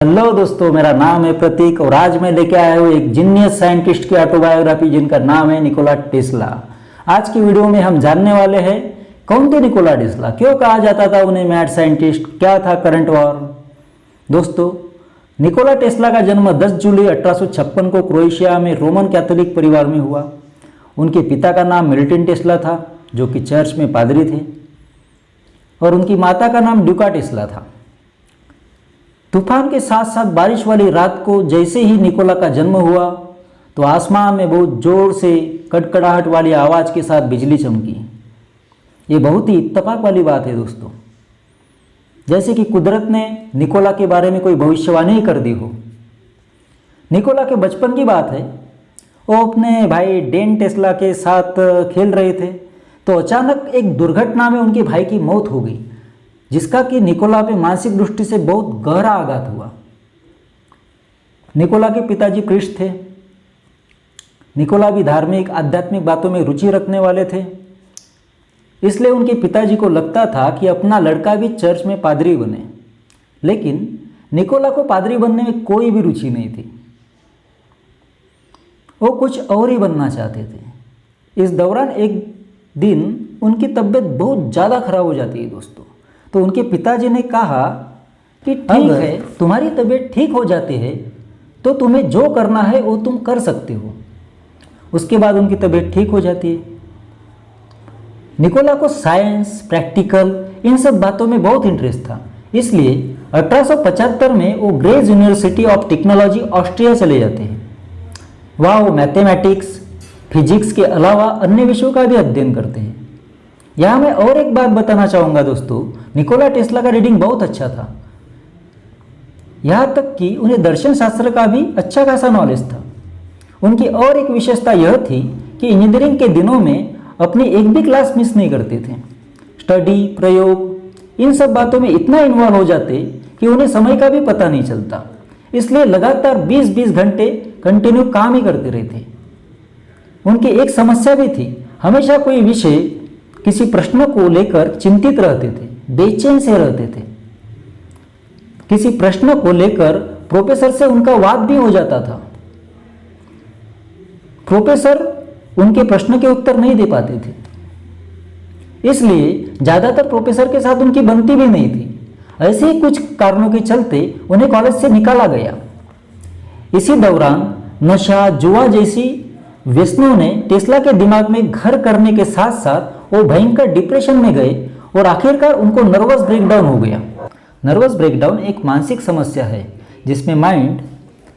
Hello दोस्तों, मेरा नाम है प्रतीक और आज मैं लेके आया हूँ एक जीनियस साइंटिस्ट की ऑटोबायोग्राफी जिनका नाम है निकोला टेस्ला। आज की वीडियो में हम जानने वाले हैं कौन थे निकोला टेस्ला, क्यों कहा जाता था उन्हें मैड साइंटिस्ट, क्या था करंट वॉर। दोस्तों, निकोला टेस्ला का जन्म 10 जुलाई 1856 को क्रोएशिया में रोमन कैथोलिक परिवार में हुआ। उनके पिता का नाम मिल्टन टेस्ला था जो कि चर्च में पादरी थे और उनकी माता का नाम ड्यूका टेस्ला था। तूफान के साथ साथ बारिश वाली रात को जैसे ही निकोला का जन्म हुआ तो आसमान में बहुत जोर से कड़कड़ाहट वाली आवाज़ के साथ बिजली चमकी। ये बहुत ही इत्तेफाक वाली बात है दोस्तों, जैसे कि कुदरत ने निकोला के बारे में कोई भविष्यवाणी ही कर दी हो। निकोला के बचपन की बात है, वो अपने भाई डेन टेस्ला के साथ खेल रहे थे तो अचानक एक दुर्घटना में उनके भाई की मौत हो गई, जिसका कि निकोला पे मानसिक दृष्टि से बहुत गहरा आघात हुआ। निकोला के पिताजी प्रीस्ट थे। निकोला भी धार्मिक आध्यात्मिक बातों में रुचि रखने वाले थे, इसलिए उनके पिताजी को लगता था कि अपना लड़का भी चर्च में पादरी बने, लेकिन निकोला को पादरी बनने में कोई भी रुचि नहीं थी। वो कुछ और ही बनना चाहते थे। इस दौरान एक दिन उनकी तबीयत बहुत ज़्यादा खराब हो जाती है दोस्तों। तो उनके पिताजी ने कहा कि ठीक है, तुम्हारी तबीयत ठीक हो जाती है तो तुम्हें जो करना है वो तुम कर सकते हो। उसके बाद उनकी तबीयत ठीक हो जाती है। निकोला को साइंस, प्रैक्टिकल, इन सब बातों में बहुत इंटरेस्ट था, इसलिए 1875 में वो Graz University of Technology Austria चले जाते हैं। वहाँ वो मैथमेटिक्स, फिजिक्स के अलावा अन्य विषयों का भी अध्ययन करते हैं। यहाँ मैं और एक बात बताना चाहूँगा दोस्तों, निकोला टेस्ला का रीडिंग बहुत अच्छा था, यहाँ तक कि उन्हें दर्शन शास्त्र का भी अच्छा खासा नॉलेज था। उनकी और एक विशेषता यह थी कि इंजीनियरिंग के दिनों में अपनी एक भी क्लास मिस नहीं करते थे। स्टडी, प्रयोग, इन सब बातों में इतना इन्वॉल्व हो जाते कि उन्हें समय का भी पता नहीं चलता, इसलिए लगातार 20-20 घंटे कंटिन्यू काम ही करते रहते। उनकी एक समस्या भी थी, हमेशा कोई विषय, किसी प्रश्न को लेकर चिंतित रहते थे, बेचैन से रहते थे। किसी प्रश्न को लेकर प्रोफेसर से उनका वाद भी हो जाता था। प्रोफेसर उनके प्रश्न के उत्तर नहीं दे पाते थे, इसलिए ज्यादातर प्रोफेसर के साथ उनकी बनती भी नहीं थी। ऐसे ही कुछ कारणों के चलते उन्हें कॉलेज से निकाला गया। इसी दौरान नशा, जुआ जैसी व्यसनों ने टेस्ला के दिमाग में घर करने के साथ साथ वो भयंकर डिप्रेशन में गए और आखिरकार उनको नर्वस ब्रेकडाउन हो गया। नर्वस ब्रेकडाउन एक मानसिक समस्या है जिसमें माइंड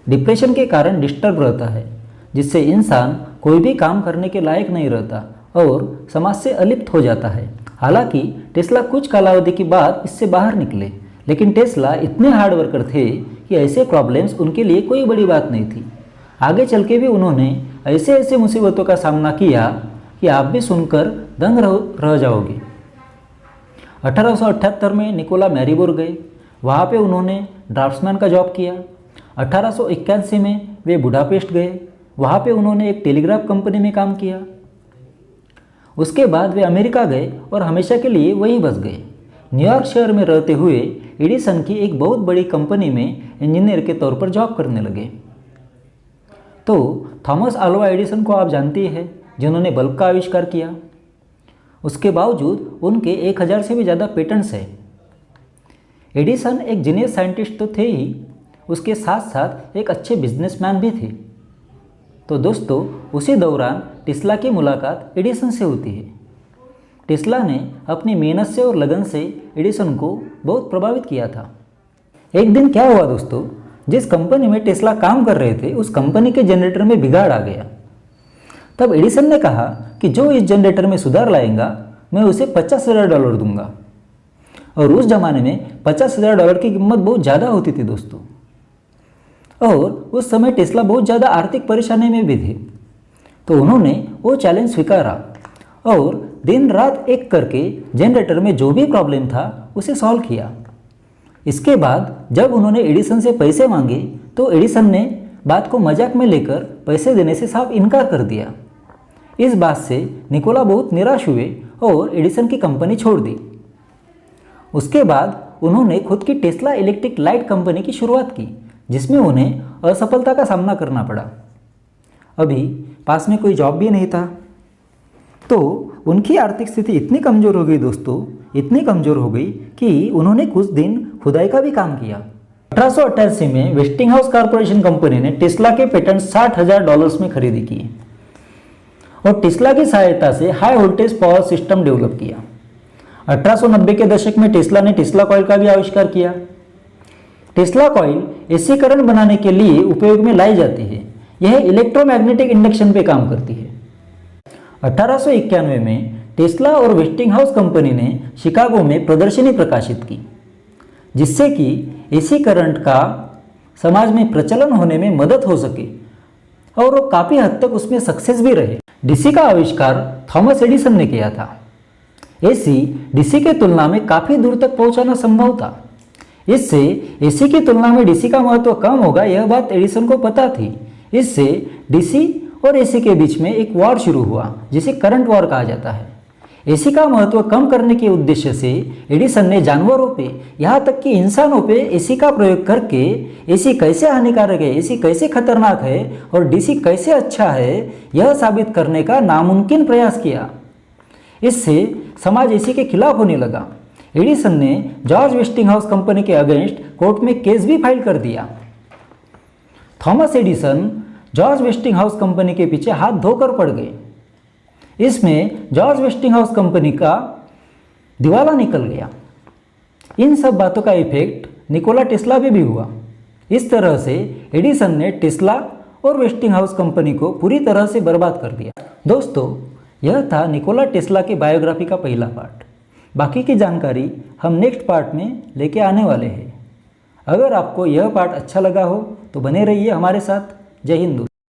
डिप्रेशन के कारण डिस्टर्ब रहता है, जिससे इंसान कोई भी काम करने के लायक नहीं रहता और समाज से अलिप्त हो जाता है। हालांकि टेस्ला कुछ कालावधि के बाद इससे बाहर निकले, लेकिन टेस्ला इतने हार्ड वर्कर थे कि ऐसे प्रॉब्लम्स उनके लिए कोई बड़ी बात नहीं थी। आगे चल के भी उन्होंने ऐसे ऐसे मुसीबतों का सामना किया कि आप भी सुनकर दंग रह जाओगे। 1878 में निकोला मैरीबोर्ग गए, वहाँ पे उन्होंने ड्राफ्ट्समैन का जॉब किया। 1881 में वे बुडापेस्ट गए, वहाँ पे उन्होंने एक टेलीग्राफ कंपनी में काम किया। उसके बाद वे अमेरिका गए और हमेशा के लिए वहीं बस गए। न्यूयॉर्क शहर में रहते हुए एडिसन की एक बहुत बड़ी कंपनी में इंजीनियर के तौर पर जॉब करने लगे। तो थॉमस अल्वा एडिसन को आप जानते हैं, जिन्होंने बल्ब का आविष्कार किया। उसके बावजूद उनके 1000 से भी ज़्यादा पेटेंट्स हैं। एडिसन एक जीनियस साइंटिस्ट तो थे ही, उसके साथ साथ एक अच्छे बिजनेसमैन भी थे। तो दोस्तों, उसी दौरान टेस्ला की मुलाकात एडिसन से होती है। टेस्ला ने अपनी मेहनत से और लगन से एडिसन को बहुत प्रभावित किया था। एक दिन क्या हुआ दोस्तों, जिस कंपनी में टेस्ला काम कर रहे थे उस कंपनी के जनरेटर में बिगाड़ आ गया। तब एडिसन ने कहा कि जो इस जनरेटर में सुधार लाएगा मैं उसे $50,000 दूंगा। और उस जमाने में $50,000 की कीमत बहुत ज़्यादा होती थी दोस्तों, और उस समय टेस्ला बहुत ज़्यादा आर्थिक परेशानी में भी थे। तो उन्होंने वो चैलेंज स्वीकारा और दिन रात एक करके जनरेटर में जो भी प्रॉब्लम था उसे सॉल्व किया। इसके बाद जब उन्होंने एडिसन से पैसे मांगे तो एडिसन ने बात को मजाक में लेकर पैसे देने से साफ इनकार कर दिया। इस बात से निकोला बहुत निराश हुए और एडिसन की कंपनी छोड़ दी। उसके बाद उन्होंने खुद की टेस्ला इलेक्ट्रिक लाइट कंपनी की शुरुआत की, जिसमें उन्हें असफलता का सामना करना पड़ा। अभी पास में कोई जॉब भी नहीं था, तो उनकी आर्थिक स्थिति इतनी कमज़ोर हो गई दोस्तों, इतनी कमज़ोर हो गई कि उन्होंने कुछ दिन खुदाई का भी काम किया। 1888 में वेस्टिंगहाउस कॉरपोरेशन कंपनी ने टेस्ला के पेटेंट $60,000 में खरीदी की और टेस्ला की सहायता से high voltage power system develop किया। 1890 के दशक में टेस्ला ने टेस्ला कॉइल का भी आविष्कार किया। टेस्ला कॉइल एसी करंट बनाने के लिए उपयोग में लाई जाती है। यह इलेक्ट्रोमैग्नेटिक इंडक्शन पे काम करती है। 1891 में टेस्ला और वेस्टिंगहाउस कंपनी ने शिकागो में प्रदर्शनी प्रकाशित की, जिससे कि एसी करंट का समाज में प्रचलन होने में मदद हो सके और वो काफ़ी हद तक उसमें सक्सेस भी रहे। डीसी का आविष्कार थॉमस एडिसन ने किया था। एसी डीसी के तुलना में काफ़ी दूर तक पहुंचाना संभव था। इससे एसी की तुलना में डीसी का महत्व कम होगा, यह बात एडिसन को पता थी। इससे डीसी और एसी के बीच में एक वॉर शुरू हुआ, जिसे करंट वॉर कहा जाता है। एसी का महत्व कम करने के उद्देश्य से एडिसन ने जानवरों पे, यहाँ तक कि इंसानों पे एसी का प्रयोग करके एसी कैसे हानिकारक है, एसी कैसे खतरनाक है और डीसी कैसे अच्छा है, यह साबित करने का नामुमकिन प्रयास किया। इससे समाज एसी के खिलाफ होने लगा। एडिसन ने जॉर्ज वेस्टिंगहाउस कंपनी के अगेंस्ट कोर्ट में केस भी फाइल कर दिया। Thomas Edison George Westinghouse company के पीछे हाथ धोकर पड़ गए। इसमें जॉर्ज वेस्टिंगहाउस कंपनी का दिवाला निकल गया। इन सब बातों का इफेक्ट निकोला टेस्ला पे भी हुआ। इस तरह से एडिसन ने टेस्ला और वेस्टिंगहाउस कंपनी को पूरी तरह से बर्बाद कर दिया। दोस्तों, यह था निकोला टेस्ला की बायोग्राफी का पहला पार्ट। बाकी की जानकारी हम नेक्स्ट पार्ट में लेके आने वाले हैं। अगर आपको यह पार्ट अच्छा लगा हो तो बने रहिए हमारे साथ। जय हिंद।